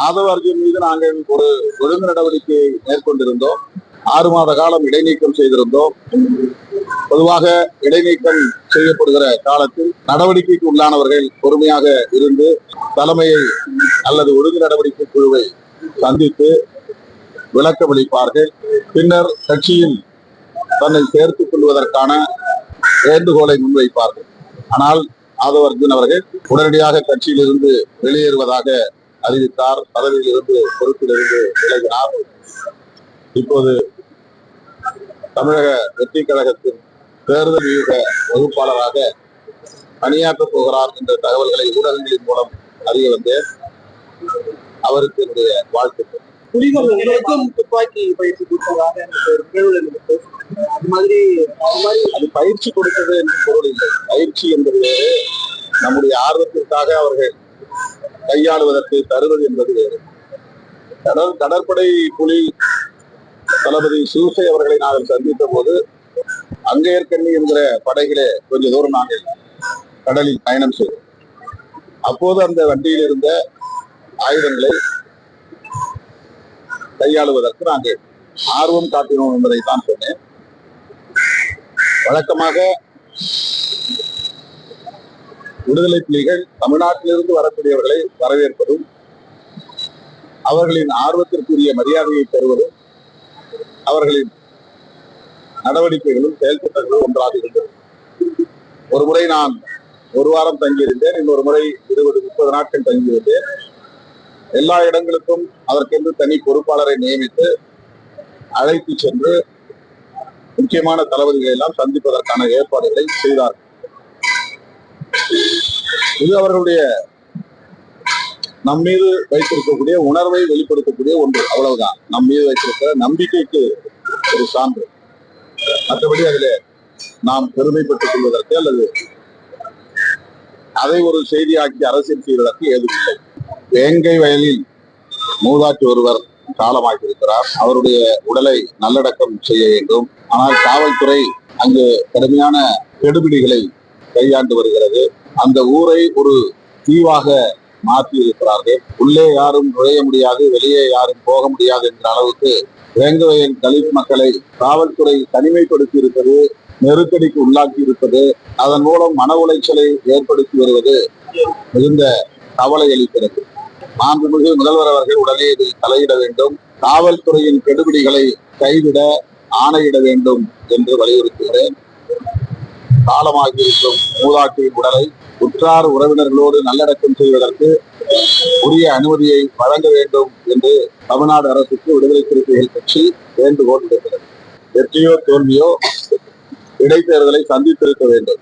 ஆதவ அர்ஜுன் மீது நாங்கள் ஒரு ஒழுங்கு நடவடிக்கையை மேற்கொண்டிருந்தோம். 6 மாத காலம் இடைநீக்கம் செய்திருந்தோம். பொதுவாக இடைநீக்கம் செய்யப்படுகிற காலத்தில் நடவடிக்கைக்கு உள்ளானவர்கள் பொறுமையாக இருந்து தலைமையை அல்லது ஒழுங்கு நடவடிக்கை குழுவை சந்தித்து விளக்கமளிப்பார்கள். பின்னர் கட்சியில் தன்னை சேர்த்துக் கொள்வதற்கான வேண்டுகோளை முன்வைப்பார்கள். ஆனால் ஆதவ அர்ஜுன் அவர்கள் உடனடியாக கட்சியிலிருந்து வெளியேறுவதாக அறிவித்தார். பதவியிலிருந்து பொறுப்பிலிருந்து விலகினார். இப்போது தமிழக வெற்றி கழகத்தின் தேர்தல் வியூக வகுப்பாளராக பணியாற்றப் போகிறார் என்ற தகவல்களை ஊடகங்களின் மூலம் அறிய வந்தேன். அவருக்கு என்னுடைய வாழ்த்துக்கள். புலிகள் உங்களுக்கும் துப்பாக்கி பயிற்சி கொடுத்ததாக அது பயிற்சி கொடுத்தது என்று பொருள் இல்லை. பயிற்சி என்பது வேறு, நம்முடைய ஆர்வத்திற்காக அவர்கள் கையாளுவதற்கு தருவது என்பது வேறு. கடற்படை புலி தளபதி சூசை அவர்களை நாங்கள் சந்தித்த போது அங்கையர்கண்ணி என்கிற படகிலே கொஞ்ச தூரம் நாங்கள் கடலில் பயணம் செய்தோம். அப்போது அந்த வண்டியில் இருந்த ஆயுதங்களை கையாளுவதற்கு நாங்கள் ஆர்வம் காட்டினோம் என்பதை தான் சொன்னேன். வழக்கமாக விடுதலை புலிகள் தமிழ்நாட்டிலிருந்து வரக்கூடியவர்களை வரவேற்பதும் அவர்களின் ஆர்வத்திற்குரிய மரியாதையை பெறுவதும் அவர்களின் நடவடிக்கைகளும் செயல்திட்டங்களும் ஒன்றாக இருந்தது. ஒரு முறை நான் 1 வாரம் தங்கியிருந்தேன், இன்னொரு முறை 20-30 நாட்கள் தங்கியிருந்தேன். எல்லா இடங்களுக்கும் அதற்கென்று தனி பொறுப்பாளரை நியமித்து அழைத்து சென்று முக்கியமான தளபதிகளை எல்லாம் சந்திப்பதற்கான ஏற்பாடுகளை செய்தார்கள். இது அவர்களுடைய நம் மீது வைத்திருக்கக்கூடிய உணர்வை வெளிப்படுத்தக்கூடிய ஒன்று, அவ்வளவுதான். நம் மீது வைத்திருக்கிற நம்பிக்கைக்கு ஒரு சான்று. மற்றபடி அதில் நாம் பெருமைப்பட்டுக் கொள்வதற்கு அல்லது அதை ஒரு செய்தியாக்கி அரசியல் செய்வதற்கு ஏதுமில்லை. வேங்கை வயலில் மூதாட்டி ஒருவர் காலமாகியிருக்கிறார். அவருடைய உடலை நல்லடக்கம் செய்ய வேண்டும். ஆனால் காவல்துறை அங்கு கடுமையான கெடுபிடிகளை கையாண்டு வருகிறது. அந்த ஊரை ஒரு தீவாக மாற்றி இருக்கிறார்கள். உள்ளே யாரும் நுழைய முடியாது, வெளியே யாரும் போக முடியாது என்ற அளவுக்கு வேங்கவயல் தலித் மக்களை காவல்துறை தனிமைப்படுத்தி இருப்பது, நெருக்கடிக்கு உள்ளாக்கி இருப்பது, அதன் மூலம் மன உளைச்சலை ஏற்படுத்தி வருவது மிகுந்த கவலை அளிக்கிறது. மாண்புமிகு முதல்வர் அவர்கள் உடனே இதில் தலையிட வேண்டும். காவல்துறையின் கெடுபிடிகளை கைவிட ஆணையிட வேண்டும் என்று வலியுறுத்துகிறேன். காலமாகியிருக்கும் மூதாட்டியின் உடலை உற்றார் உறவினர்களோடு நல்லடக்கம் செய்வதற்கு உரிய அனுமதியை வழங்க வேண்டும் என்று தமிழ்நாடு அரசுக்கு விடுதலை சிறுத்தைகள் கட்சி வேண்டுகோள் விடுக்கிறது. வெற்றியோ தோல்வியோ இடைத்தேர்தலை சந்தித்திருக்க வேண்டும்.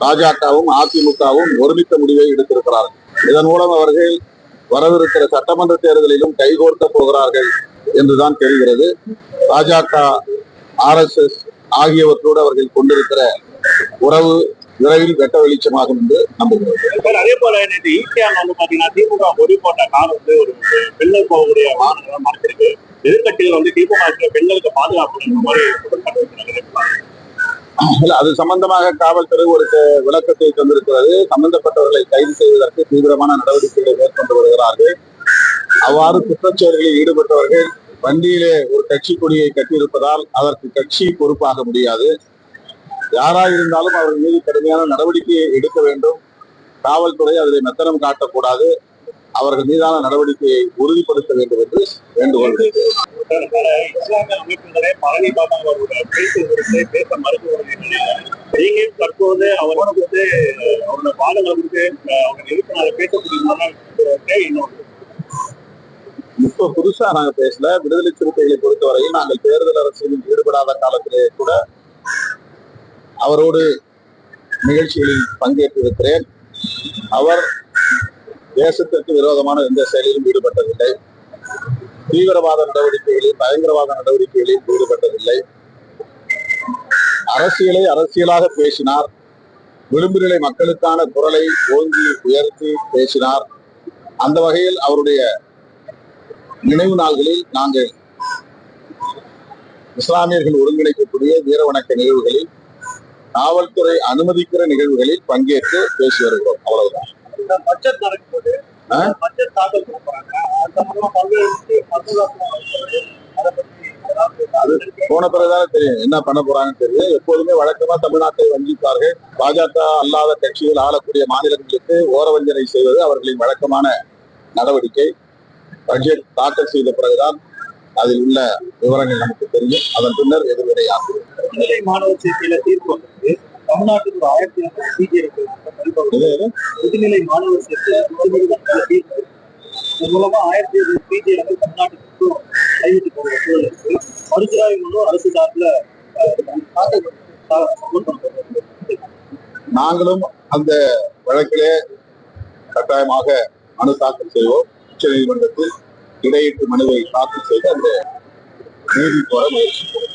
பாஜகவும் அதிமுகவும் ஒருமித்த முடிவை எடுத்திருக்கிறார்கள். இதன் மூலம் அவர்கள் வரவிருக்கிற சட்டமன்ற தேர்தலிலும் கைகோர்க்க போகிறார்கள் என்றுதான் தெரிகிறது. பாஜக, RSS ஆகியவற்றோடு அவர்கள் கொண்டிருக்கிற உறவு விரைவில் வெட்ட வெளிச்சமாகும் என்று நம்புகிறேன். அதே போல பாத்தீங்கன்னா திமுக பொறி போட்ட கார் ஒரு பெண்கள் போகக்கூடிய வாகனம் மாற்றிருக்கு. எதிர்கட்சிகள் திமுக பெண்களுக்கு பாதுகாப்பு அது சம்பந்தமாக காவல்துறை ஒரு விளக்கத்தை தந்திருக்கிறது. சம்பந்தப்பட்டவர்களை கைது செய்வதற்கு தீவிரமான நடவடிக்கைகளை மேற்கொண்டு வருகிறார்கள். அவ்வாறு குற்றச்செயல்களில் ஈடுபட்டவர்கள் வண்டியிலே ஒரு கட்சி கொடியை கட்டியிருப்பதால் அதற்கு கட்சி பொறுப்பாக முடியாது. யாராயிருந்தாலும் அவர்கள் மீது கடுமையான நடவடிக்கையை எடுக்க வேண்டும். காவல்துறை அதில் மெத்தனம் காட்டக்கூடாது. அவர்கள் மீதான நடவடிக்கையை உறுதிப்படுத்த வேண்டும் என்று வேண்டுகோள். இஸ்லாமிய அமைப்புகளே பழனி பாபா அவருடைய பேச்சு குறித்து பேச மறுத்து தற்போது அவரோட அவருடைய வாதங்களை குறித்து அவங்க எழுப்பினால பேசக்கூடிய இன்னொன்று இப்ப புதுசா நாங்க பேசல. விடுதலை சிறுத்தைகளை பொறுத்தவரையில் நாங்கள் தேர்தல் அரசியலில் ஈடுபடாத காலத்திலே கூட அவரோடு நிகழ்ச்சிகளில் பங்கேற்றிருக்கிறேன். அவர் தேசத்திற்கு விரோதமான எந்த செயலிலும் ஈடுபட்டதில்லை. தீவிரவாத நடவடிக்கைகளில், பயங்கரவாத நடவடிக்கைகளில் ஈடுபட்டதில்லை. அரசியலை அரசியலாக பேசினார். விளிம்புநிலை மக்களுக்கான குரலை ஓங்கி உயர்த்தி பேசினார். அந்த வகையில் அவருடைய நினைவு நாள்களில் நாங்கள் இஸ்லாமியர்கள் ஒருங்கிணைக்கக்கூடிய வீர வணக்க நிகழ்வுகளில், காவல்துறை அனுமதிக்கிற நிகழ்வுகளில் பங்கேற்று பேசி வருகிறோம். அவ்வளவுதான். பட்ஜெட் நடக்கும்போது பட்ஜெட் தாக்கல் பண்ண போறாங்க. அது போன பிறகுதானே தெரியும் என்ன பண்ண போறாங்கன்னு தெரியும். எப்போதுமே வழக்கமா தமிழ்நாட்டை வஞ்சிப்பார்கள். பாஜக அல்லாத கட்சிகள் ஆளக்கூடிய மாநிலங்களுக்கு ஓரவஞ்சனை செய்வது அவர்களின் வழக்கமான நடவடிக்கை. பட்ஜெட் தாக்கல் செய்த பிறகுதான் அதில் உள்ள விவரங்கள் நமக்கு தெரியும். அதன் பின்னர் எதிர்வினையாகும். முதுநிலை மாணவர் சேர்க்கையில தீர்ப்பு வந்தது. தமிழ்நாட்டுக்கு ஒரு 1500 சீட் இருக்கு. முதுநிலை மாணவர் சேர்க்கை உச்சநீதிமன்றத்தில் தீர்ப்பு. இதன் மூலமா 1500 சீட் வந்து தமிழ்நாட்டுக்கு கைவிட்டு போகிற சூழல் இருக்கு. மறுசிராய்வு மனு அரசு சார்பில் நாங்களும் அந்த வழக்கிலே கட்டாயமாக மனு தாக்கல் செய்வோம். உச்ச நீதிமன்றத்தில் இடையீட்டு மனுவை தாக்கல் செய்து அந்த நீதி கோர முயற்சிப்போம்.